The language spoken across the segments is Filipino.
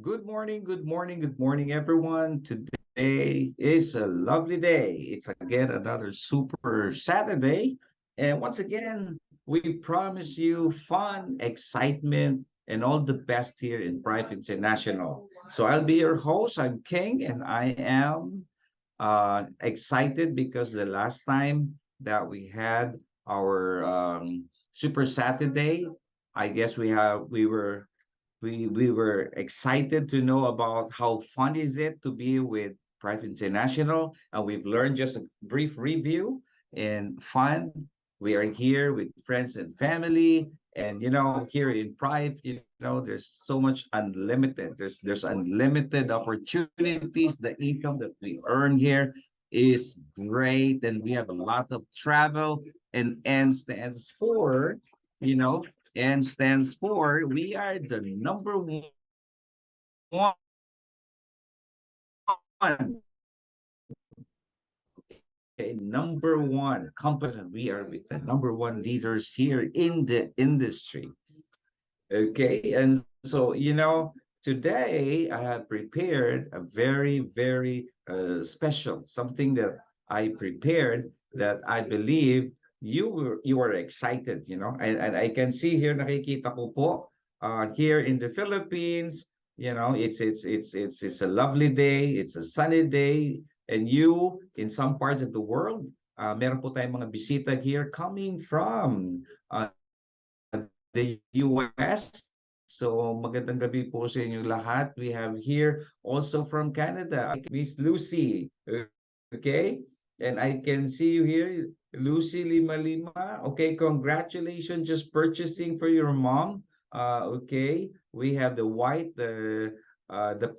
Good morning, good morning, good morning, everyone. Today is a lovely day. It's again another super Saturday. And once again, we promise you fun, excitement, and all the best here in Pride International. So I'll be your host. I'm King, and I am excited because the last time that we had our Super Saturday, I guess we were excited to know about how fun is it to be with Pride International, and we've learned just a brief review and fun. We are here with friends and family, and here in Pride, there's so much unlimited. There's unlimited opportunities. The income that we earn here is great, and we have a lot of travel. And N stands for, you know, N stands for we are the number one, okay, number one company. We are with the number one leaders here in the industry. Okay, and so today I have prepared a very, very special something that I prepared that I believe you are excited, and I can see here nakikita ko po here in the Philippines, it's a lovely day, it's a sunny day, and you in some parts of the world, meron po tayong mga bisita here coming from the US. So magandang gabi po sa inyo lahat. We have here also from Canada, Miss Lucy. Okay? And I can see you here, Lucy Lima Lima. Okay, congratulations just purchasing for your mom. Okay, we have the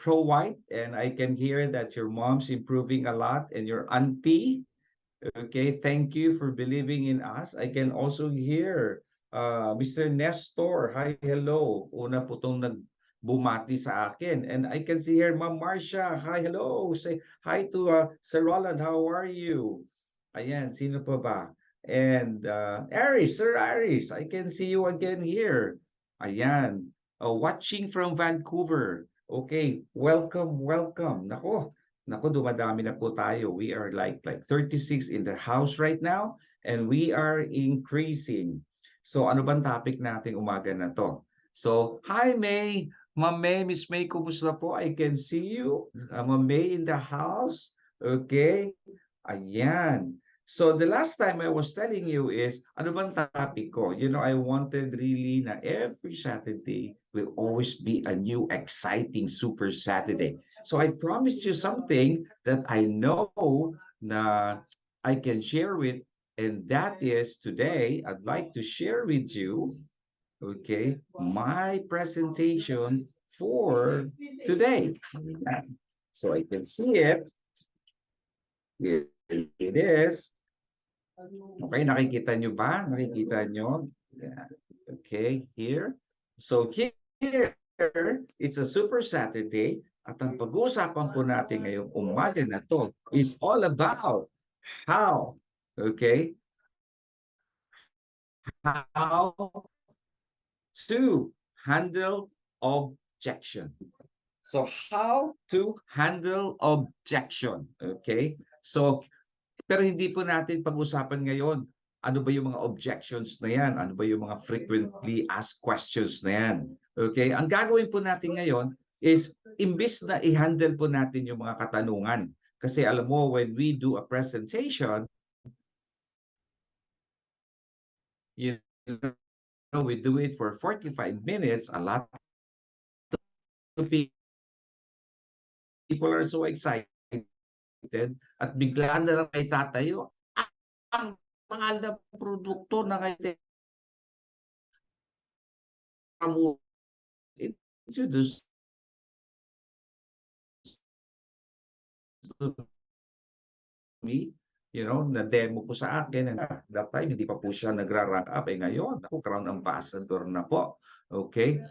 Pro White, and I can hear that your mom's improving a lot, and your auntie. Okay, thank you for believing in us. I can also hear Mr. Nestor. Hi, hello. Una po itong nagbumati sa akin. And I can see here Ma'am Marcia. Hi, hello. Say hi to Sir Roland. How are you? Ayan, sino pa ba? And Aris, Sir Aris, I can see you again here. Ayan, watching from Vancouver. Okay, welcome, welcome. Nako, dumadami na po tayo. We are like 36 in the house right now, and we are increasing. So ano bang topic nating umaga na to? So, hi May! Ma'am May, Miss May, kumusta po? I can see you. Ma'am May in the house. Okay. Ayan. So the last time I was telling you is, ano bang topic ko? I wanted really na every Saturday will always be a new exciting Super Saturday. So I promised you something that I know na I can share with, and that is today I'd like to share with you, okay, my presentation for today. So I can see it. Here it is. Okay, nakikita nyo ba? Nakikita nyo? Yeah. Okay, here. So here, it's a Super Saturday. At ang pag-uusapan po natin ngayong umaga na to is all about how, okay, how to handle objection. So how to handle objection, okay? So pero hindi po natin pag-usapan ngayon, ano ba yung mga objections na yan? Ano ba yung mga frequently asked questions na yan? Okay? Ang gagawin po natin ngayon is, imbis na i-handle po natin yung mga katanungan. Kasi alam mo, when we do a presentation, you we do it for 45 minutes, a lot of people are so excited, at bigla na lang may tatayo. Ang mahal na produkto na kayo introduce to me, na-demo po sa akin, and that time hindi pa po siya nagra-rank up. Ngayon, ako crown ambassador na po. Okay?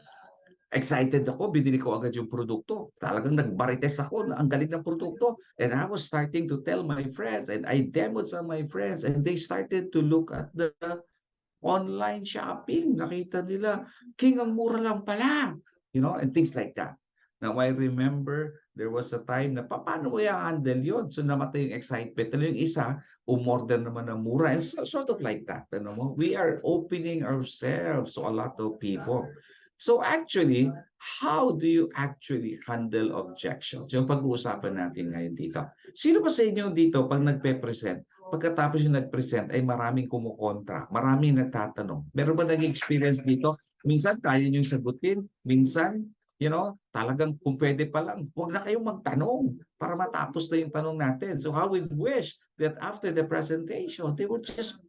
Excited ako, binili ko agad yung produkto. Talagang nagbarites ako na ang galing ng produkto. And I was starting to tell my friends, and I demoed sa my friends, and they started to look at the online shopping. Nakita nila, King, ang mura lang pala. And things like that. Now, I remember there was a time na paano mo i-handle yun? So, namatay yung excitement. Ano yung isa, umorder naman ng mura. And so, sort of like that. Ano mo? We are opening ourselves to a lot of people. So, actually, how do you actually handle objections? Yung pag-uusapan natin ngayon dito. Sino ba sa inyo dito pag nagpe-present, pagkatapos yung nag-present ay maraming kumukontra, maraming nagtatanong? Meron ba naging experience dito? Minsan kaya niyong sagutin, minsan talagang kung pwede pa lang, huwag na kayong magtanong para matapos na yung tanong natin. So how we wish that after the presentation, they would just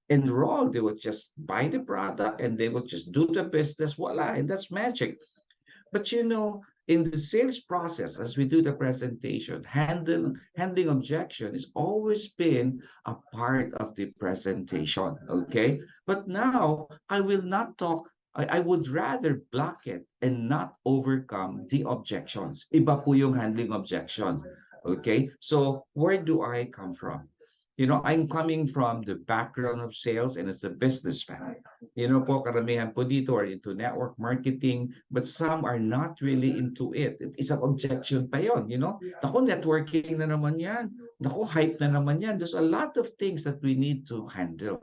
enroll, they would just buy the product, and they would just do the business, voila, and that's magic. But in the sales process, as we do the presentation, handling objection has always been a part of the presentation. Okay. But now I will not talk. I would rather block it and not overcome the objections. Iba po yung handling objections. Okay. So where do I come from? I'm coming from the background of sales and as a businessman. Po, karamihan po dito are into network marketing, but some are not really into it. Isang objection pa yon. Naku, networking na naman yan. Naku, hype na naman yan. There's a lot of things that we need to handle.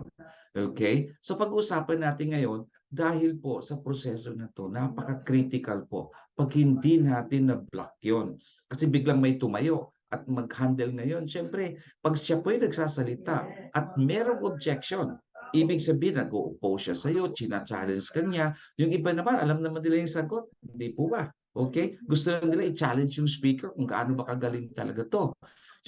Okay? So pag-usapan natin ngayon, dahil po sa proseso na to, napaka-critical po pag hindi natin na-block yon. Kasi biglang may tumayo at mag-handle ngayon. Siyempre, pag siya po ay nagsasalita at merong objection, ibig sabihin, nag-o-oppose siya sa'yo, china-challenge ka niya. Yung iba naman, alam naman nila yung sagot. Hindi po ba? Okay? Gusto lang nila i-challenge yung speaker kung gaano ba kagaling talaga to.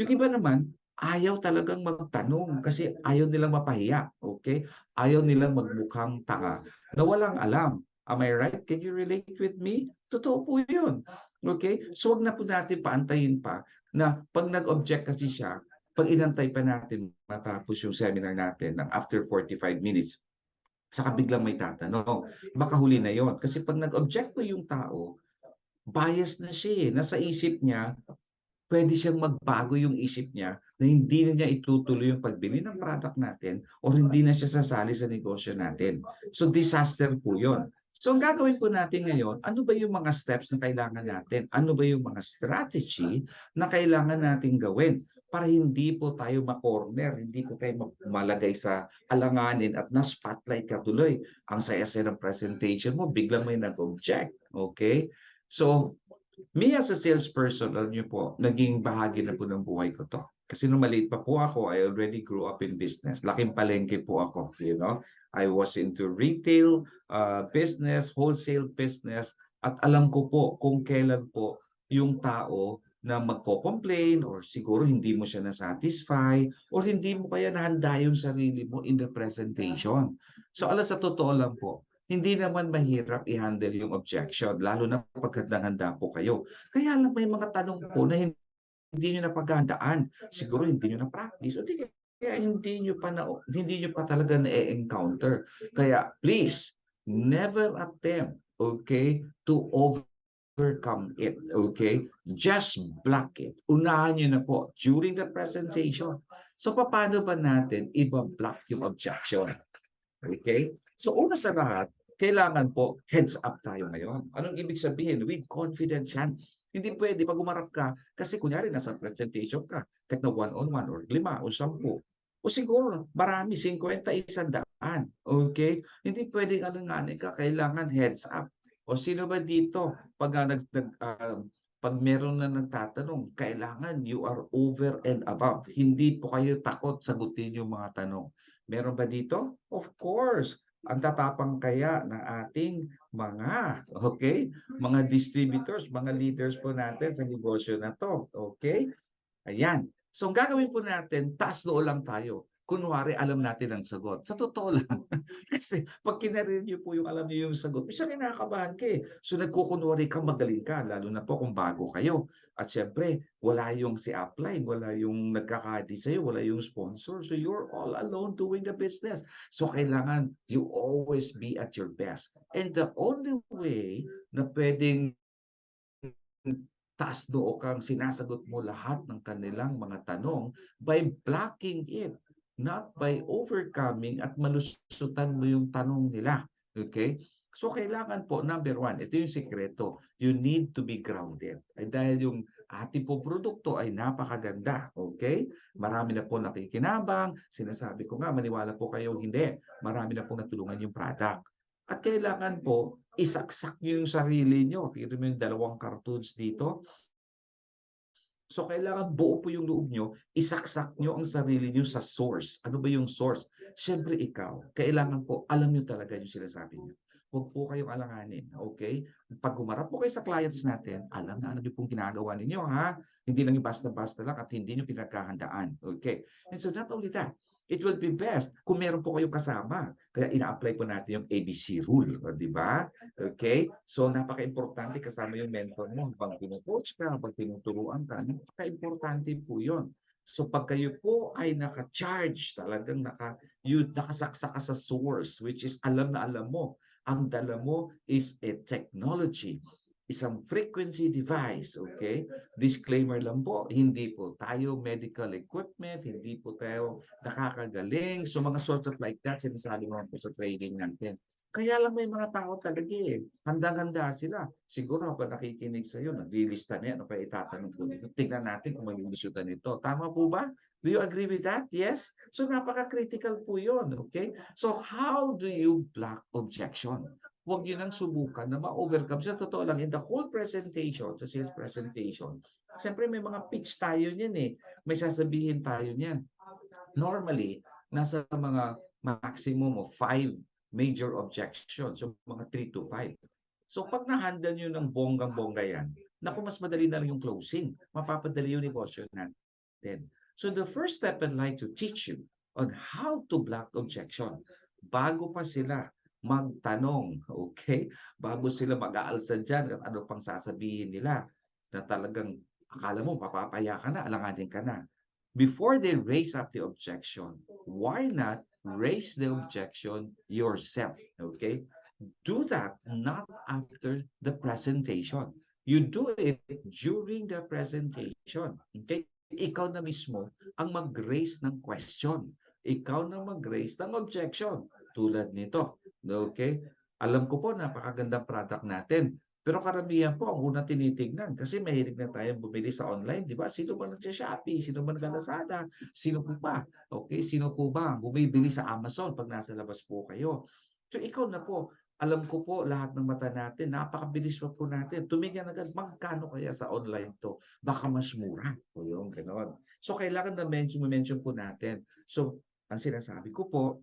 Yung iba naman, ayaw talagang magtanong kasi ayaw nilang mapahiya. Okay? Ayaw nilang magmukhang tanga na walang alam. Am I right? Can you relate with me? Totoo po yun. Okay? So wag na po natin paantayin pa na pag nag-object kasi siya, pag inantay pa natin matapos yung seminar natin ng after 45 minutes, saka biglang may tatanong, baka huli na yon. Kasi pag nag-object po yung tao, bias na siya eh. Nasa isip niya, pwede siyang magbago yung isip niya na hindi na niya itutuloy yung pagbili ng product natin or hindi na siya sasali sa negosyo natin. So disaster po yun. So ang gagawin po natin ngayon, ano ba yung mga steps na kailangan natin? Ano ba yung mga strategy na kailangan natin gawin para hindi po tayo ma-corner, hindi po tayo malagay sa alanganin at na-spotlight ka tuloy. Ang saya-saya ng presentation mo, biglang may nag-object. Okay? So, me as a salesperson, alam niyo po, naging bahagi na po ng buhay ko to. Kasi nung maliit pa po ako, I already grew up in business. Laking palengke po ako. I was into retail business, wholesale business, at alam ko po kung kailan po yung tao na magko-complain or siguro hindi mo siya na-satisfy or hindi mo kaya nahanda yung sarili mo in the presentation. So alas sa totoo lang po, hindi naman mahirap i-handle yung objection, lalo na pag handang-handa po kayo. Kaya lang may mga tanong po na hindi niyo napaghandaan. Siguro hindi niyo na-practice o di kaya hindi niyo pa talaga na-encounter. Kaya please, never attempt, okay, to overcome it, okay? Just block it. Unahan niyo na po during the presentation. So paano ba natin iba-block yung objection? Okay? So una sa lahat, kailangan po heads up tayo ngayon. Anong ibig sabihin? With confidence yan. Hindi pwede pag umarap ka, kasi kunyari nasa presentation ka, kahit na one-on-one or 5 o 10, o siguro marami, 50, 100. Okay? Hindi pwedeng alanganin ka, kailangan heads up. O sino ba dito, pag meron na nagtatanong, kailangan you are over and above. Hindi po kayo takot sagutin yung mga tanong. Meron ba dito? Of course. Ang tatapang kaya ng ating mga distributors, mga leaders po natin sa negosyo na to. Okay? Ayan. So, ang gagawin po natin, taas noo lang tayo. Kunwari, alam natin ang sagot. Sa totoo lang. Kasi pag kinarir niyo po yung alam niyo yung sagot, minsan kinakabahan ka eh. So, nagkukunwari ka, magaling ka, lalo na po kung bago kayo. At syempre, wala yung si upline, wala yung nagkakadi sa'yo, wala yung sponsor. So, you're all alone doing the business. So, kailangan you always be at your best. And the only way na pwedeng taas noo kang sinasagot mo lahat ng kanilang mga tanong by blocking it, not by overcoming at malusutan mo yung tanong nila. Okay? So kailangan po, number one, ito yung sikreto, you need to be grounded. Ay dahil yung ating po produkto ay napakaganda, okay? Marami na po nakikinabang, sinasabi ko nga, maniwala po kayo, hindi. Marami na po natulungan yung product. At kailangan po, isaksak nyo yung sarili nyo. Tignan mo yung dalawang cartoons dito. So kailangan buo po yung loob nyo, isaksak nyo ang sarili nyo sa source. Ano ba yung source? Siyempre ikaw. Kailangan po, alam nyo talaga yung sinasabi nyo. Huwag po kayong alanganin, okay? Pag humarap po kayo sa clients natin, alam na ano yung pong ginagawa ninyo, ha? Hindi lang yung basta-basta lang at hindi nyo pinagkahandaan, okay? And so not only that, it will be best kung meron po kayong kasama. Kaya ina-apply po natin yung ABC rule, di ba? Okay? So, napaka-importante kasama yung mentor mo habang tinu-coach ka, habang tinuturuan ka. Napaka-importante po yun. So, pag kayo po ay naka-charge, talagang nakasaksa ka sa source, which is alam na alam mo, ang dala mo is a technology, isang frequency device, okay? Disclaimer lang po, hindi po tayo medical equipment, hindi po tayo nakakagaling. So, mga sorts of like that, sinasabi mo po sa training natin. Kaya lang may mga tao talaga eh. Handang-handa sila. Siguro ako nakikinig sa iyo, naglilista na yan, ano pa itatanong ko dito. Tingnan natin kung malulusutan ito. Tama po ba? Do you agree with that? Yes? So napaka-critical po yun. Okay? So how do you block objection? Huwag yun ang subukan na ma-overcome. Sa totoo lang, in the whole presentation, sa sales presentation, siyempre may mga pitch tayo niyan eh. May sasabihin tayo niyan. Normally, nasa mga maximum of 5 major objections, so mga 3 to 5. So pag na-handle nyo ng bonggang-bongga yan, naku, mas madali na lang yung closing. Mapapadali yung negosyo natin. So the first step I'd like to teach you on how to block objection. Bago pa sila magtanong, okay? Bago sila mag-aalsa dyan at ano pang sasabihin nila na talagang akala mo mapapaya ka na, alanganin ka na. Before they raise up the objection, why not raise the objection yourself? Okay? Do that not after the presentation. You do it during the presentation. Okay? Ikaw na mismo ang mag-raise ng question. Ikaw na mag-raise ng objection. Tulad nito. Okay? Alam ko po, napakagandang product natin. Pero karamihan po ang unang tinitignan kasi mahilig na tayong bumili sa online, di ba? Sino ba nagsa-Shopee? Sino ba nagla-Lazada? Sino po ba? Okay, sino po ba ang bumibili sa Amazon pag nasa labas po kayo? So ikaw na po, alam ko po lahat ng mata natin, napakabilis pa po natin. Tumingin agad, magkano kaya sa online to? Baka mas mura. O yung ganon. So kailangan na mention po natin. So ang sinasabi ko po,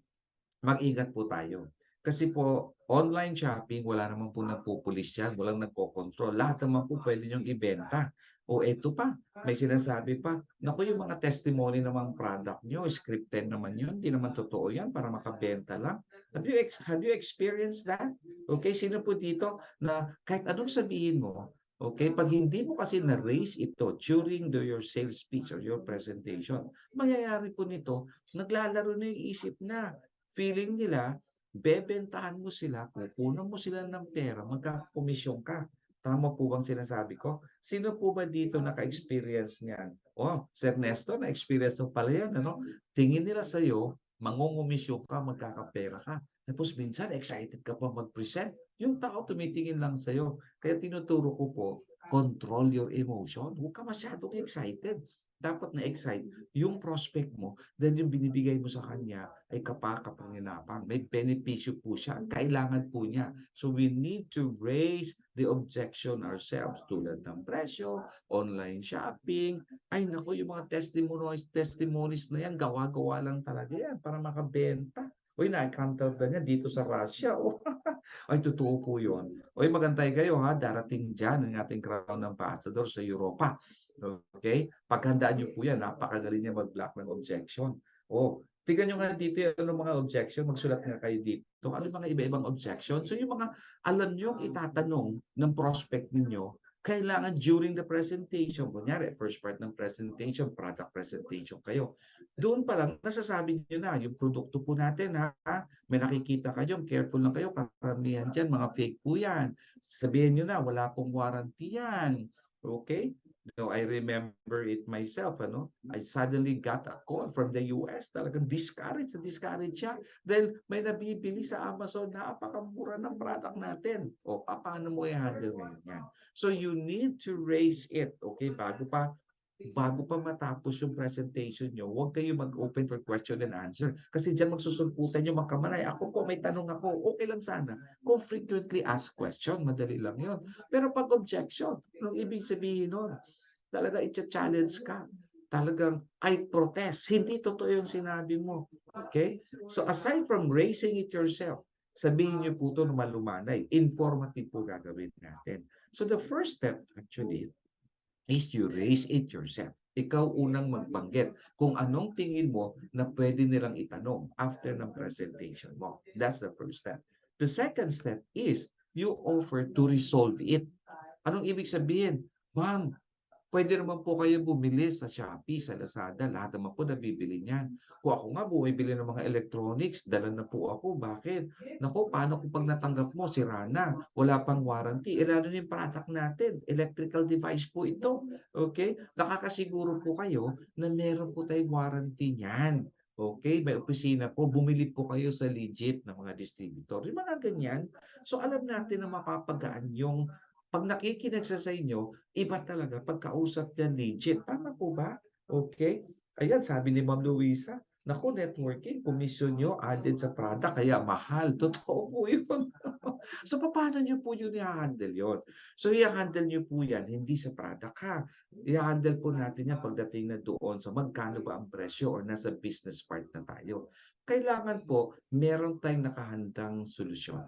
mag-ingat po tayo. Kasi po, online shopping, wala naman po nagpupulis yan, walang nagkokontrol. Lahat naman po pwede niyong ibenta. O eto pa, may sinasabi pa, naku yung mga testimony ng mga product niyo, scripted naman yun, hindi naman totoo yan para makabenta lang. Have you experienced that? Okay, sino po dito na kahit anong sabihin mo, okay, pag hindi mo kasi na-raise ito during your sales speech or your presentation, mangyayari po nito, naglalaro na yung isip na feeling nila, bebentahan mo sila, kukunan mo sila ng pera, magkakakomisyon ka. Tama po bang sinasabi ko? Sino po ba dito naka-experience niyan? Oh, Sir Nestor, na-experience mo pala yan, ano? Tingin nila sa'yo, mangungumisyon ka, magkakapera ka. Tapos minsan, excited ka pa mag-present. Yung tao tumitingin lang sa'yo. Kaya tinuturo ko po, control your emotion. Huwag ka masyadong excited. Dapat na-excite yung prospect mo, then yung binibigay mo sa kanya ay kapakapanginabang. May benepisyo po siya. Kailangan po niya. So we need to raise the objection ourselves tulad ng presyo, online shopping. Ay naku, yung mga testimonies na yan, gawa-gawa lang talaga yan para makabenta. Uy, na-encounter na niya dito sa Russia. Oh, ay, totoo po yun. Uy, magantay kayo ha. Darating dyan ang ating crown ambassador sa Europa. Okay? Paghandaan niyo po yan. Napakagaling niya mag-block ng objection. Oh, tignan nyo nga dito yung mga objection. Magsulat nga kayo dito. Ano yung mga iba-ibang objection? So yung mga alam nyo itatanong ng prospect ninyo, kailangan during the presentation, kunyari, first part ng presentation, product presentation kayo. Doon pa lang, nasasabi nyo na, yung produkto po natin, ha? May nakikita kayo, careful lang kayo, karamihan dyan, mga fake po yan. Sabihin nyo na, wala pong warranty yan. Okay? No, I remember it myself, ano? I suddenly got a call from the US. Talagang discourage siya. Dahil may nabibili sa Amazon, napakamura ng product natin. O, paano mo i-handle ngayon yan? So you need to raise it, okay? Bago pa matapos yung presentation nyo, huwag kayo mag-open for question and answer. Kasi dyan magsusulputan yung magkamanay. Ako po, may tanong ako. Okay lang sana. Kung frequently asked question, madali lang yon. Pero pag objection, anong ibig sabihin nun? Talaga i-challenge ka. Talagang, I protest. Hindi totoo yung sinabi mo. Okay? So aside from raising it yourself, sabihin niyo po ito na malumanay. Informative po gagawin natin. So the first step actually is you raise it yourself. Ikaw unang magbanggit kung anong tingin mo na pwede nilang itanong after ng presentation mo. That's the first step. The second step is you offer to resolve it. Anong ibig sabihin? Ma'am, pwede naman po kayo bumili sa Shopee, sa Lazada, lahat naman po nabibili niyan. Kung ako nga bumibili ng mga electronics, dala na po ako. Bakit? Naku, paano kung pag natanggap mo, sira na, wala pang warranty. Lalo na yung product natin, electrical device po ito. Okay? Nakakasiguro po kayo na meron po tayong warranty niyan. Okay, may opisina po, bumili po kayo sa legit na mga distributor. Yung mga ganyan. So alam natin na mapapagaan yung pag nakikinig siya sa inyo, iba talaga pagkausap niya legit. Tama po ba? Okay? Ayan, sabi ni Ma'am Luisa, naku, networking, commission nyo added sa product, kaya mahal. Totoo po yun. So, paano nyo po yun i-handle yun? So, i-handle nyo po yan, hindi sa product ha. I-handle po natin yan pagdating na doon sa magkano ba ang presyo or nasa business part na tayo. Kailangan po, meron tayong nakahandang solusyon.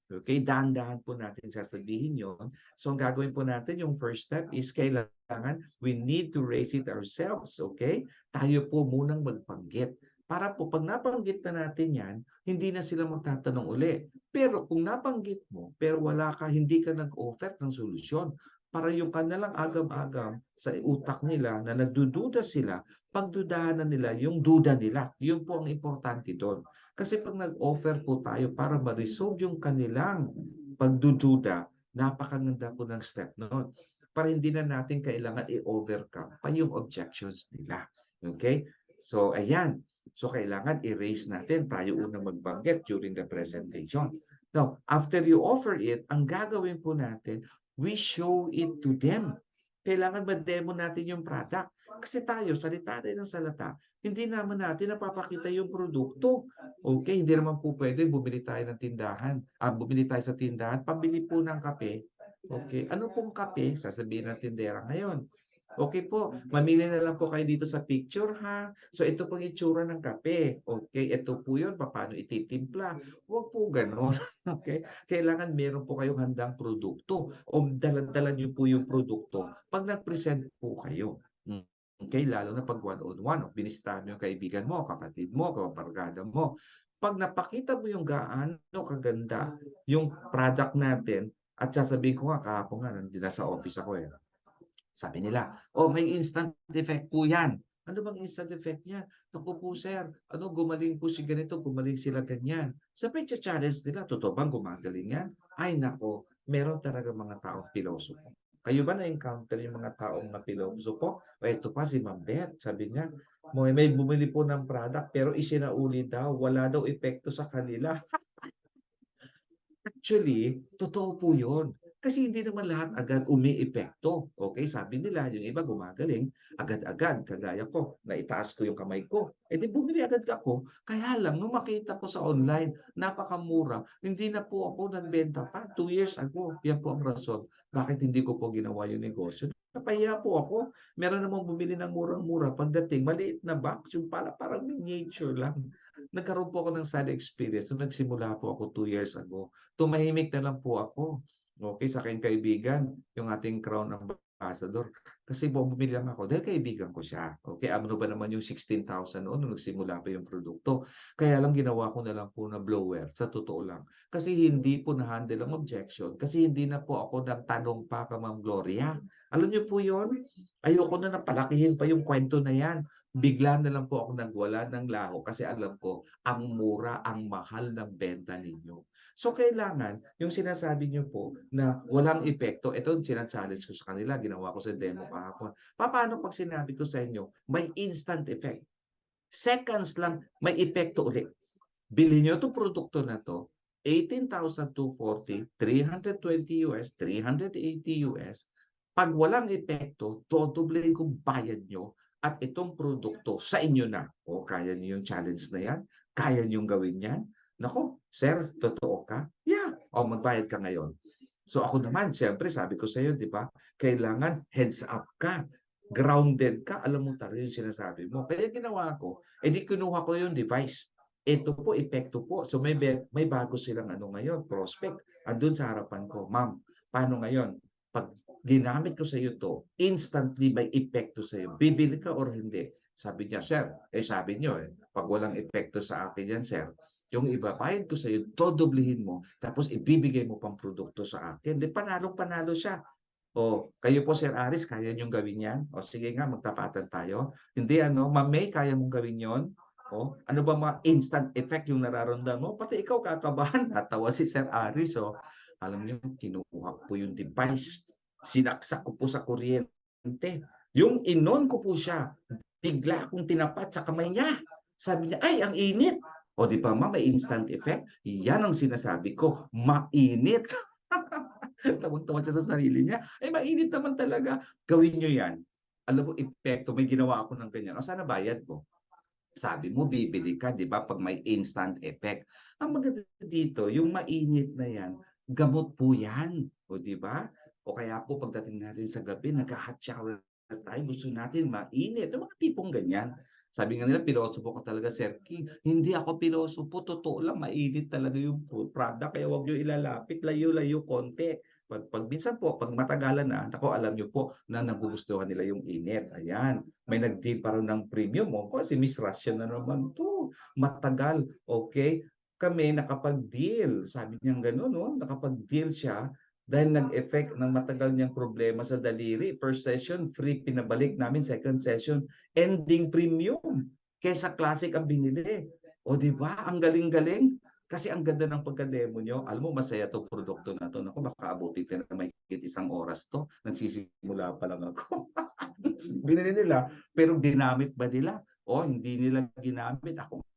Okay, dahan-dahan po natin sasabihin yon. So, ang gagawin po natin, yung first step is kailangan, we need to raise it ourselves. Okay? Tayo po munang magbanggit. Para po, pag nabanggit na natin yan, hindi na sila magtatanong uli. Pero kung nabanggit mo, pero wala ka, hindi ka nag-offer ng solusyon, para yung kanilang agam-agam sa utak nila na nagdududa sila, pagdudahan na nila yung duda nila. Yun po ang importante doon. Kasi pag nag-offer po tayo para ma-resolve yung kanilang pagdududa, napakaganda po ng step noon. Para hindi na natin kailangan i-overcome pa yung objections nila. Okay? So, ayan. So, kailangan i-raise natin. Tayo unang magbanggit during the presentation. Now, after you offer it, ang gagawin po natin, we show it to them. Kailangan ma-demo natin yung product. Kasi tayo, salita tayo ng salita, hindi naman natin napapakita yung produkto. Okay, hindi naman po pwede bumili tayo ng tindahan. Bumili tayo sa tindahan, pambili po ng kape. Okay, ano pong kape? Sasabihin ng tindera ngayon. Okay po, mamili na lang po kayo dito sa picture ha. So ito pong itsura ng kape. Okay, ito po yun, paano ititimpla. Huwag po ganon. Okay, kailangan meron po kayong handang produkto o dala-dala niyo po yung produkto pag nag-present po kayo. Okay, lalo na pag one-on-one, o binisitahan mo yung kaibigan mo, kapatid mo, kabarkada mo. Pag napakita mo yung gaano kaganda yung product natin, at sasabihin ko nga, kahapon nga, nandito sa office ako eh. Sabi nila, oh, may instant effect po yan. Ano bang instant effect niyan? Naku po sir, ano gumaling po si ganito, gumaling sila ganyan. Sabay challenge nila, totoo bang gumagaling yan? Ay nako, meron talaga mga taong pilosopo. Kayo ba na-encounter yung mga taong na pilosopo? O ito pa si Ma'am Beth, sabi niya, may bumili po ng product pero isinauli daw, wala daw epekto sa kanila. Actually, totoo po yun. Kasi hindi naman lahat agad umiepekto. Okay, sabi nila, yung iba gumagaling, agad-agad, kagaya ko, naitaas ko yung kamay ko. Eh di bumili agad ako. Kaya lang, nung makita ko sa online, napakamura, hindi na po ako nagbenta pa. 2 years ago, yan po ang rason. Bakit hindi ko po ginawa yung negosyo? Napahiya po ako. Meron namang bumili ng murang-mura. Pagdating, maliit na box, yung parang miniature lang. Nagkaroon po ako ng sad experience nung nagsimula po ako 2 years ago. Tumahimik na lang po ako. Okay, sa aking kaibigan, yung ating Crown Ambassador. Kasi bumili lang ako dahil kaibigan ko siya. Okay, ano ba naman yung 16,000 noon nung nagsimula pa yung produkto. Kaya lang ginawa ko na lang po na blower, sa totoo lang. Kasi hindi po na-handle ang objection. Kasi hindi na po ako nagtanong pa ka Ma'am Gloria. Alam niyo po yon? Ayoko na napalakihin pa yung kwento na yan. Bigla na lang po ako nagwala ng laho kasi alam ko ang mura, ang mahal ng benta ninyo. So kailangan yung sinasabi niyo po na walang epekto, ito yung china-challenge ko sa kanila, ginawa ko sa demo kahapon. Papaano 'pag sinabi ko sa inyo may instant effect? Seconds lang may epekto ulit. Bilhin niyo 'tong produkto na 'to, 18,240, $320, $380. 'Pag walang epekto, dodoblehin ko bayad niyo at itong produkto sa inyo na. O kaya niyo yung challenge na 'yan? Kaya niyong gawin 'yan? Naku, sir, totoo ka? Yeah, o magbayad ka ngayon. So ako naman siyempre sabi ko sa'yo 'di ba, kailangan heads up ka, grounded ka, alam mo talaga yung sinasabi mo. Kaya ginawa ko, kinuha ko yung device. Ito po, epekto po. So may bago silang ano ngayon, prospect. Andun sa harapan ko, "Ma'am, paano ngayon? 'Pag ginamit ko sa iyo 'to, instantly may epekto sa iyo. Bibili ka or hindi?" Sabi niya, "Sir, sabi niyo, 'pag walang epekto sa akin 'yan, sir, yung ibabayad ko sa iyo, dodoblehin mo, tapos ibibigay mo pang produkto sa akin." 'Di panalong-panalo siya. "Oh, kayo po Sir Aris kaya niyong gawin 'yan? O sige nga magtapatan tayo. Hindi ano, Ma'am May kaya mong gawin 'yon? Oh, ano ba mga instant effect yung nararamdaman mo?" Pati ikaw kakabahan, natawa si Sir Aris, oh. Alam niyo kinuha ko po yung device, sinaksak ko po sa kuryente, yung inon ko po siya, bigla akong tinapat sa kamay niya. Sabi niya, "Ay, ang init." O 'di ba ma'am, may instant effect? Yan ang sinasabi ko, mainit. Tawang-tawa siya sa sarili niya. "Ay, mainit naman talaga." Gawin niyo 'yan. Alam mo epekto, may ginawa ako ng ganyan. "O sana bayad mo?" Sabi mo bibili ka 'di ba 'pag may instant effect. Ang maganda dito yung mainit na 'yan, gamot po 'yan, o 'di ba? O kaya po pagdating natin sa gabi nagha-hot shower tayo, gusto natin mainit, yung mga tipong ganyan. Sabi nga nila pilosopo ka talaga Sir King, hindi ako pilosopo, totoo lang mainit talaga yung product kaya wag niyo ilalapit, layo-layo konti. 'Pag minsan po 'pag matagalan na, naku alam niyo po na nagugustuhan nila yung init, ayan. May nag-deal pa raw ng premium, ko si Miss Russia na naman 'to, matagal, okey. Kami nakapag-deal, sabi niyang gano'n 'no, nakapag-deal siya dahil nag-effect ng matagal niyang problema sa daliri. First session free, pinabalik namin second session, ending premium, kaysa classic ang binili. O 'di ba, ang galing-galing? Kasi ang ganda ng pagka-demo niyo, alam mo masaya 'tong produkto na 'to, naku baka abutin ko ng mahigit isang oras 'to, nagsisimula pa lang ako. Binili nila, pero ginamit ba nila? O hindi nila ginamit, ako nga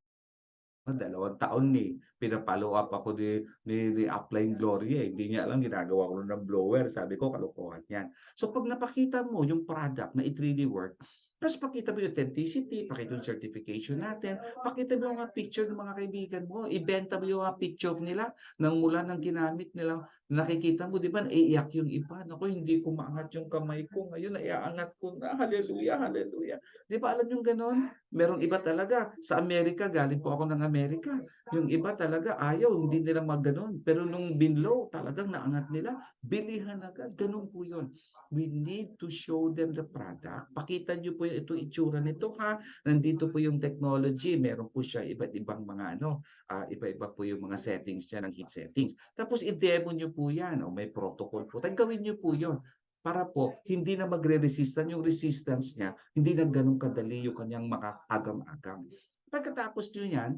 2 taon, pina-follow up ako ni Upline Gloria, hindi niya alam ginagawa ko ng blower, sabi ko kalokohan 'yan. So 'pag napakita mo yung product na it really work, tapos pakita mo yung authenticity, pakita yung certification natin, pakita mo yung mga picture ng mga kaibigan mo, ibenta mo yung mga picture nila ng mula ng ginamit nila. Nakikita mo 'di ba naiiyak yung iba, "Naku hindi ko maangat yung kamay ko, ngayon naiaangat ko na, hallelujah, hallelujah." 'Di ba alam yung gano'n? Merong iba talaga, sa Amerika, galing po ako ng Amerika, yung iba talaga ayaw, hindi nila mag-gano'n, pero nung binlow talagang naangat nila, bilihan agad, gano'n po yun. We need to show them the product, pakita niyo po yung itong itsura nito ha, nandito po yung technology, meron po siya iba't ibang mga ano, iba-iba po yung mga settings niya ng heat settings. Tapos i-demo niyo po yan, o may protocol po tayo, gawin niyo po yun. Para po hindi na magre-resistan, yung resistance niya hindi na gano'n kadali yung kanyang makaagam-agam. Pagkatapos niyo niyan,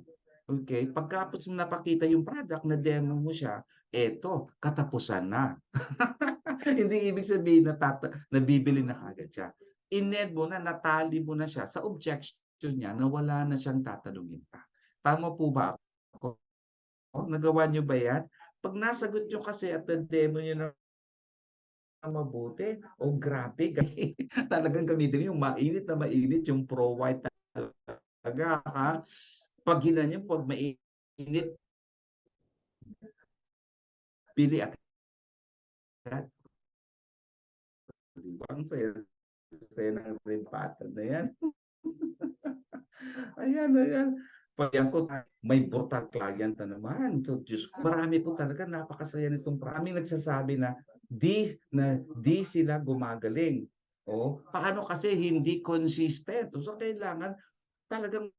okey, pagkatapos mo napakita yung product, na-demo mo siya, eto katapusan na. Hindi ibig sabihin na na bibili na kaagad siya. In-end mo na, natali mo na siya sa objection niya na wala na siyang tatanungin pa. Tama po ba ako? Nagawa niyo ba 'yan? 'Pag nasagot niyo kasi at na-demo niyo mabuti. Oh, grabe talagang gamitin mo yung mainit na mainit, yung Pro White talaga, ha. 'Pag ginanyan, 'pag mainit, bili agad. 'Di ba ang saya-saya ng rempatan na 'yan. Ayan, ayan. 'Pag yan po may brutal client na naman. So, Diyos ko, marami po talaga napakasaya nitong maraming nagsasabi na di sila gumagaling. Oh, paano kasi hindi consistent. So, kailangan talagang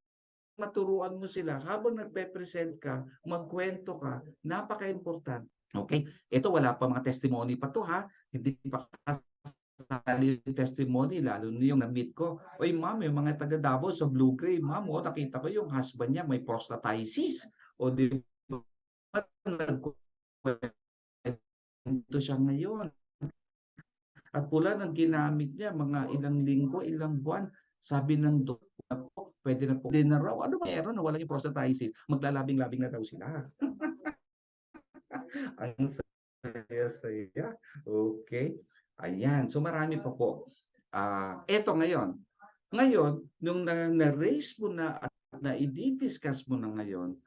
maturuan mo sila habang nagpe-present ka, magkuwento ka, napakaimportante. Okay, ito wala pa mga testimony pa 'to ha, hindi pa kasali yung testimony lalo na yung na-meet ko. "Uy ma'am, yung mga taga Davao sa Blue Gray, ma'am, oh nakita ko yung husband niya may prostatitis." O 'di nagkukuwento siya ngayon at mula ng ginamit niya mga ilang linggo, ilang buwan, sabi ng doktor po, puwede na po din na raw. Ano meron, nawala yung prostatitis, maglalabing-labing na daw sila. Ang saya-saya. Okay. Ayan. So marami pa po. Eto ngayon. Ngayon, nung na-raise mo na at na-i-discuss mo na ngayon,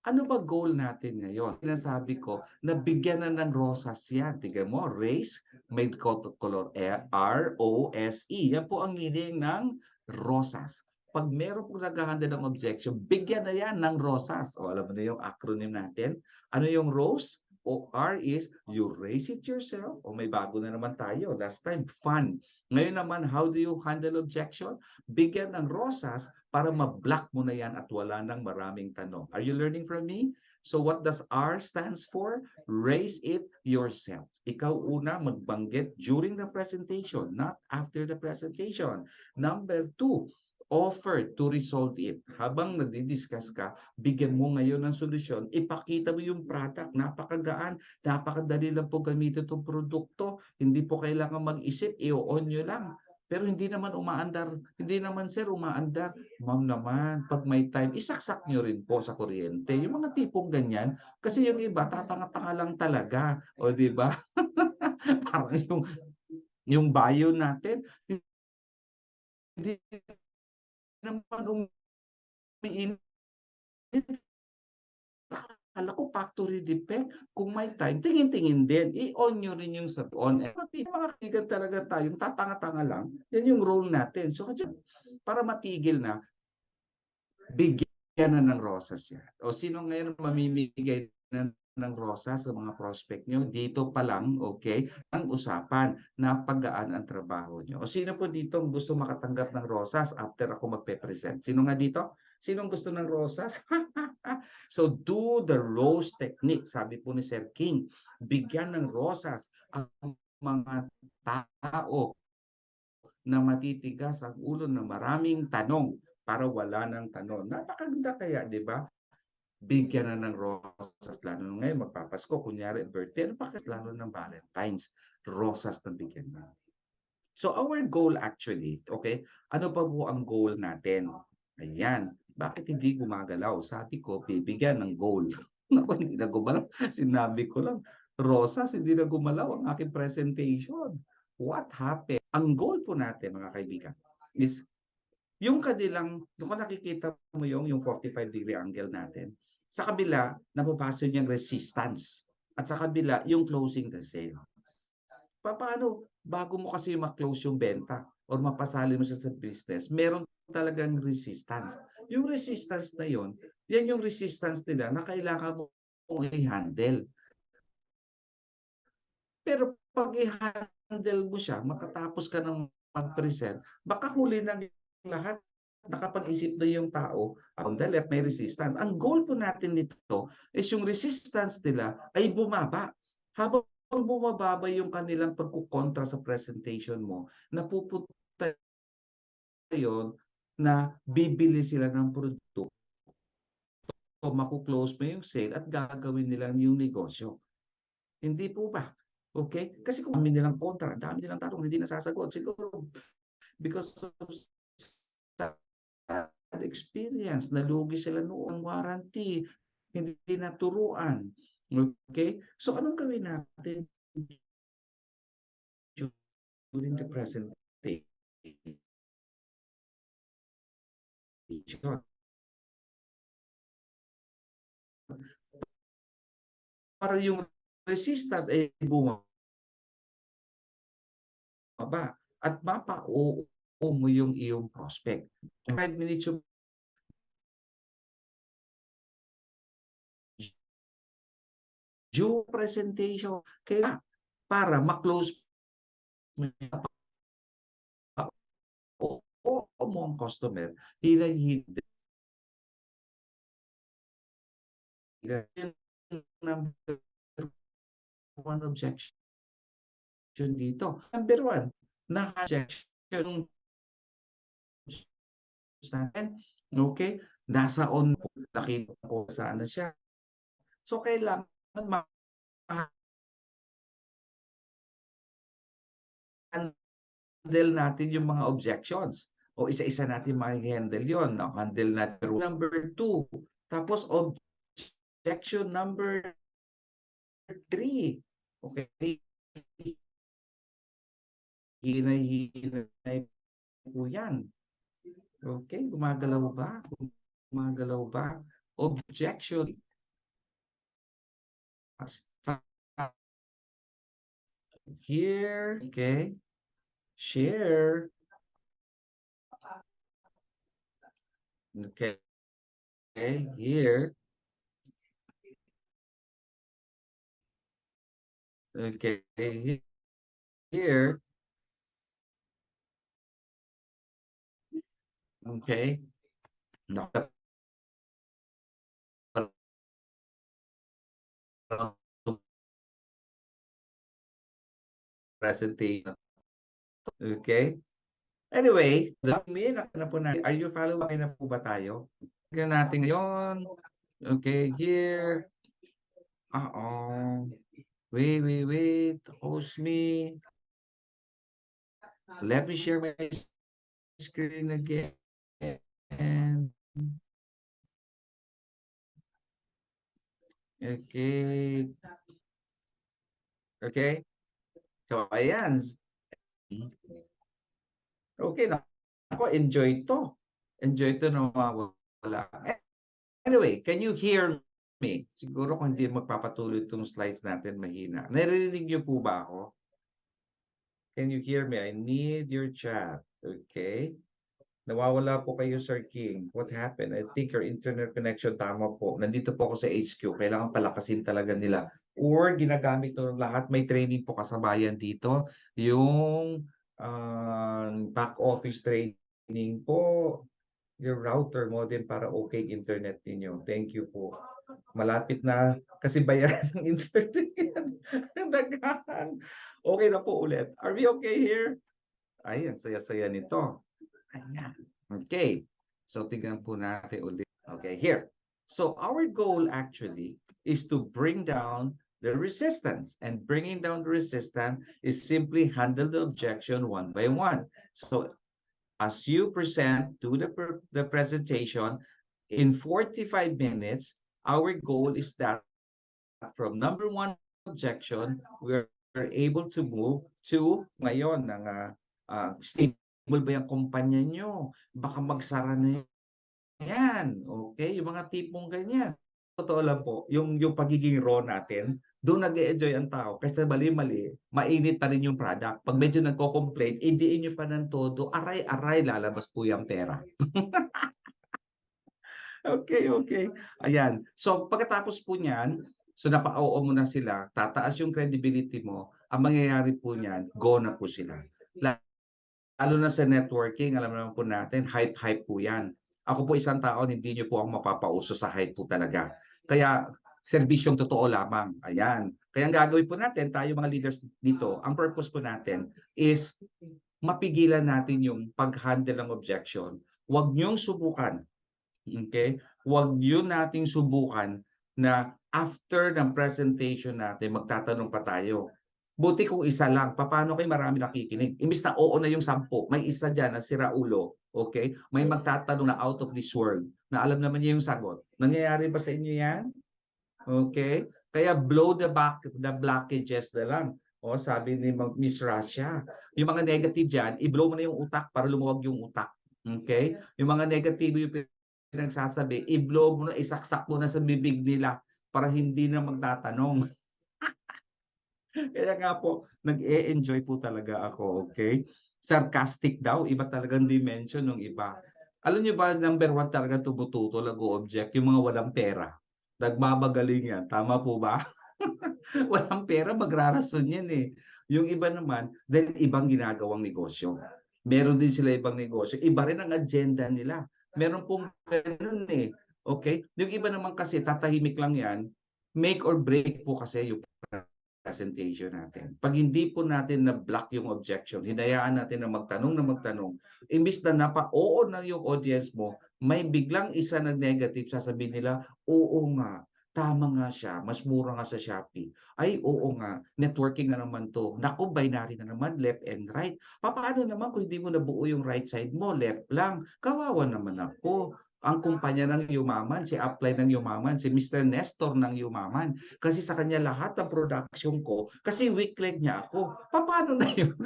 ano ba goal natin ngayon? Sinasabi ko, nabigyan na ng rosas yan. Tignan mo, race, may color R-O-S-E. Yan po ang meaning ng rosas. Pag meron pong naghahandle ng objection, bigyan na yan ng rosas. O alam mo na yung acronym natin. Ano yung rose? O R is you raise it yourself. O may bago na naman tayo. Last time, fun. Ngayon naman, how do you handle objection? Bigyan ng rosas para ma-block mo na yan at wala nang maraming tanong. Are you learning from me? So what does R stands for? Raise it yourself. Ikaw una magbanggit during the presentation, not after the presentation. Number 2, offer to resolve it. Habang nagdi-discuss ka, bigyan mo ngayon ng solusyon, ipakita mo yung product, napakagaan, napakadali lang po gamitin itong produkto, hindi po kailangan mag-isip, i-on nyo lang. Pero hindi naman umaandar, hindi naman sir umaandar. Ma'am naman, pag may time, isaksak nyo rin po sa kuryente. Yung mga tipong ganyan, kasi yung iba, tatanga-tanga lang talaga. O di ba? Parang yung bio natin, hindi naman umiinit. Akala ko factory defect. Kung may time, tingin-tingin din. I-on nyo rin yung sa on. Mga kaibigan talaga tayong tatanga-tanga lang. Yan yung role natin. So, para matigil na, bigyan na ng rosas yan. O sino ngayon mamimigay ng rosas sa mga prospect nyo? Dito pa lang, okay, ang usapan, napagaan ang trabaho nyo. O sino po dito gusto makatanggap ng rosas after ako magpe-present? Sino nga dito? Sinong gusto ng rosas? So do the rose technique, sabi po ni Sir King. Bigyan ng rosas ang mga tao na matitigas ang ulo na maraming tanong para wala ng tanong. Napakaganda kaya, di ba? Bigyan na ng rosas, lalo ngayon magpapasko, kunyari birthday, ano pa lalo ng Valentine's, rosas na bigyan na. So our goal actually, okay, ano pa po ang goal natin? Ayan, bakit hindi gumagalaw? Sabi ko, bibigyan ng goal. Naku, hindi na gumalaw. Sinabi ko lang, rosas, hindi na gumalaw ang aking presentation. What happened? Ang goal po natin, mga kaibigan, is yung kanilang, kung nakikita mo yung 45-degree angle natin, sa kabila, napapasok yung resistance. At sa kabila, yung closing the sale. Paano, bago mo kasi ma-close yung benta or mapasali mo siya sa business, meron talagang resistance. Yung resistance na yon, yan yung resistance nila na kailangan mo i-handle. Pero pag i-handle mo siya, makatapos ka ng mag-present, baka huli na lahat, nakapag-isip na yung tao, on the left may resistance. Ang goal po natin nito is yung resistance nila ay bumaba. Habang bumababa yung kanilang pagkukontra sa presentation mo, napupunta yon na bibili sila ng produkto, maku-close mo yung sale at gagawin nila yung negosyo. Hindi po ba? Okay? Kasi kung dami nilang kontra, dami nilang tanong, hindi nasasagot. Siguro because of sad experience, nalugi sila noong warranty, hindi naturuan. Okay? So anong gawin natin during the presentation? Para yung resistance ay bumaba at mapa-oo mo yung iyong prospect. 5 minutes yung due presentation kaya para ma-close mo ang customer, hindi number one objection dito. Number one, naka-objection natin. Okay? Nasa on po, nakita ko sana siya. So kailangan ma-handle natin yung mga objections. O isa-isa natin ma-handle yun. Handle natin number 2. Tapos objection number 3. Okay? Hinay-hinay po yan. Okay? Gumagalaw ba? Gumagalaw ba? Objection. Stop here. Okay? Share. Okay? Here. Okay? Here. Okay? No. Presentation. Okay? Anyway, na po natin. Are you following na po ba tayo? Tignan natin ngayon. Okay, here. Wait. Host me. Let me share my screen again. Okay. Okay. So, ayan. Okay na. Ako, enjoy to. Enjoy to na mawala. Anyway, can you hear me? Siguro kung hindi magpapatuloy itong slides natin, mahina. Naririnig niyo po ba ako? Can you hear me? I need your chat. Okay? Nawawala po kayo, Sir King. What happened? I think your internet connection tama po. Nandito po ako sa HQ. Kailangan palakasin talaga nila. Or ginagamit to lahat. May training po kasabayan dito. Yung back office training po. Your router modem para okay internet ninyo. Thank you po. Malapit na kasi bayaran ng internet yan. Daghan. Okay na po ulit. Are we okay here? Ay, ang saya-saya nito. Ayan. Okay. So, tignan po natin ulit. Okay, here. So, our goal actually is to bring down the resistance. And bringing down the resistance is simply handle the objection one by one. So, as you present to the presentation, in 45 minutes, our goal is that from number 1 objection, we're able to move to ngayon ng stable ba yung kumpanya nyo? Baka magsara na yan. Okay? Yung mga tipong ganyan. Totoo lang po, yung pagiging raw natin, doon nag-e-enjoy ang tao. Kasi mali-mali, mainit pa rin yung product. Pag medyo nagko-complain, idiin nyo pa ng todo, aray-aray, lalabas po yung pera. Okay. Ayan. So, pagkatapos po niyan, so napa-oo mo na sila, tataas yung credibility mo, ang mangyayari po niyan, go na po sila. Lalo na sa networking, alam naman po natin, hype-hype po yan. Ako po isang tao, hindi niyo po ako mapapauso sa hype po talaga. Kaya, serbisyong totoo lamang. Ayan. Kaya ang gagawin po natin, tayo mga leaders dito, ang purpose po natin is mapigilan natin yung pag-handle ng objection. Huwag niyong subukan. Okay? Huwag yun nating subukan na after ng presentation natin, magtatanong pa tayo. Buti kung isa lang, paano kayo marami nakikinig? Imbis na oo na yung 10, may isa dyan na sira ulo. Okay? May magtatanong na out of this world, na alam naman niya yung sagot. Nangyayari ba sa inyo yan? Okay? Kaya blow the blockages na lang. O sabi ni Miss Russia, yung mga negative dyan, i-blow mo na yung utak para lumuwag yung utak. Okay? Yung mga negative yung pinagsasabi, i-blow mo na, isaksak mo na sa bibig nila para hindi na magtatanong. Kaya nga po, nag-e-enjoy po talaga ako, okay? Sarcastic daw, iba talagang dimension ng iba. Alam niyo ba, number 1 talaga tumututo, nag-o-object, yung mga walang pera. Nagmamagaling yan, tama po ba? Walang pera, magrarason yan eh. Yung iba naman, dahil ibang ginagawang negosyo. Meron din sila ibang negosyo. Iba rin ang agenda nila. Meron pong ganun eh. Okay? Yung iba naman kasi, tatahimik lang yan. Make or break po kasi yung presentation natin. Pag hindi po natin na-block yung objection, hinayaan natin na magtanong, imbis na napa-oo na yung audience mo, may biglang isa na negative, sasabihin nila, oo nga, tama nga siya, mas mura nga sa Shopee. Ay, oo nga, networking na naman 'to. Naku, binary na naman, left and right. Papaano naman kung hindi mo nabuo yung right side mo, left lang? Kawawa naman ako. Ang kumpanya ng yumaman, si Upline ng yumaman, si Mr. Nestor ng yumaman. Kasi sa kanya lahat ng production ko, kasi weak leg niya ako. Papaano na yun?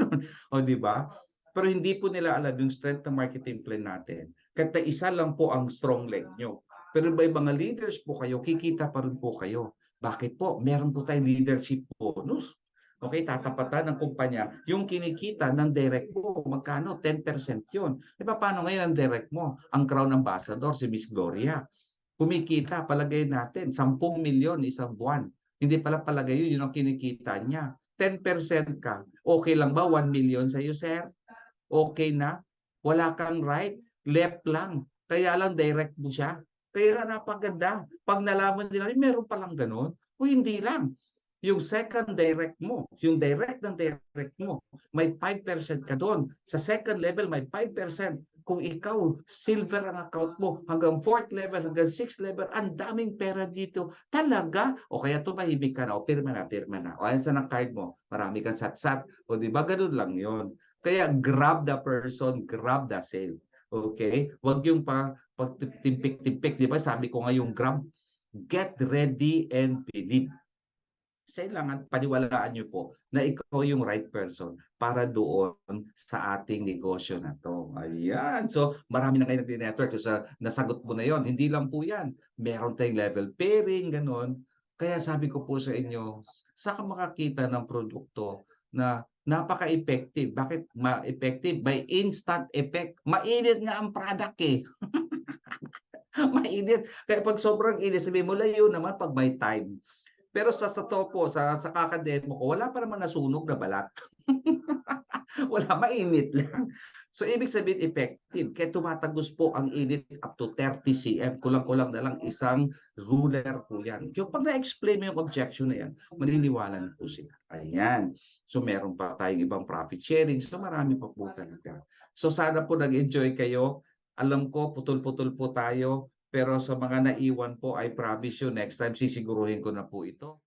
O, di ba? Pero hindi po nila alam yung strength ng marketing plan natin. Kahit na isa lang po ang strong leg nyo. Pero may mga leaders po kayo, kikita pa rin po kayo. Bakit po? Meron po tayong leadership bonus. Okay, tatapatan ng kumpanya yung kinikita ng direct mo. Magkano? 10% yun. E paano ngayon ang direct mo? Ang Crown Ambassador, si Miss Gloria. Kumikita, palagay natin, 10 milyon isang buwan. Hindi pala palagay yun, yun ang kinikita niya. 10% ka. Okay lang ba 1 million sa'yo, sir? Okay na? Wala kang right, left lang. Kaya lang direct mo siya. Kaya napaganda. Pag nalaman nila, meron palang ganun. O hindi lang. Yung second direct mo, yung direct ng direct mo, may 5% ka doon. Sa second level, may 5%. Kung ikaw, silver ang account mo, hanggang 4th level, hanggang 6th level, ang daming pera dito. Talaga? O kaya tumahimik ka na, o pirma na, pirma na. O ayan sa ng card mo, marami kang sat-sat. O di ba, ganun lang yon. Kaya grab the person, grab the sale. Okay? Huwag yung pagtimpik-timpik. Di ba? Sabi ko nga yung grab, get ready and believe. Kailangan paniwalaan nyo po na ikaw yung right person para doon sa ating negosyo na to. Ayan. So, marami na kayo nag-network. So, nasagot mo na yon. Hindi lang po yan. Meron tayong level pairing, ganun. Kaya sabi ko po sa inyo, saka makakita ng produkto na napaka-effective. Bakit ma-effective? By instant effect. Mainit nga ang product eh. Mainit. Kaya pag sobrang init, sabi mo, layo naman pag may time. Pero sa totoo po, sa kakademo ko, wala pa naman nasunog na balat. Wala, mainit lang. So, ibig sabihin effective. Kaya tumatagos po ang init up to 30 cm. Kulang-kulang na lang isang ruler po yan. Yung pag na-explain mo yung objection na yan, maniniwala na po sila. Ayan. So, meron pa tayong ibang profit sharing. So, marami pa po talaga. So, sana po nag-enjoy kayo. Alam ko, putol-putol po tayo. Pero sa mga naiwan po, I promise you, next time sisiguruhin ko na po ito.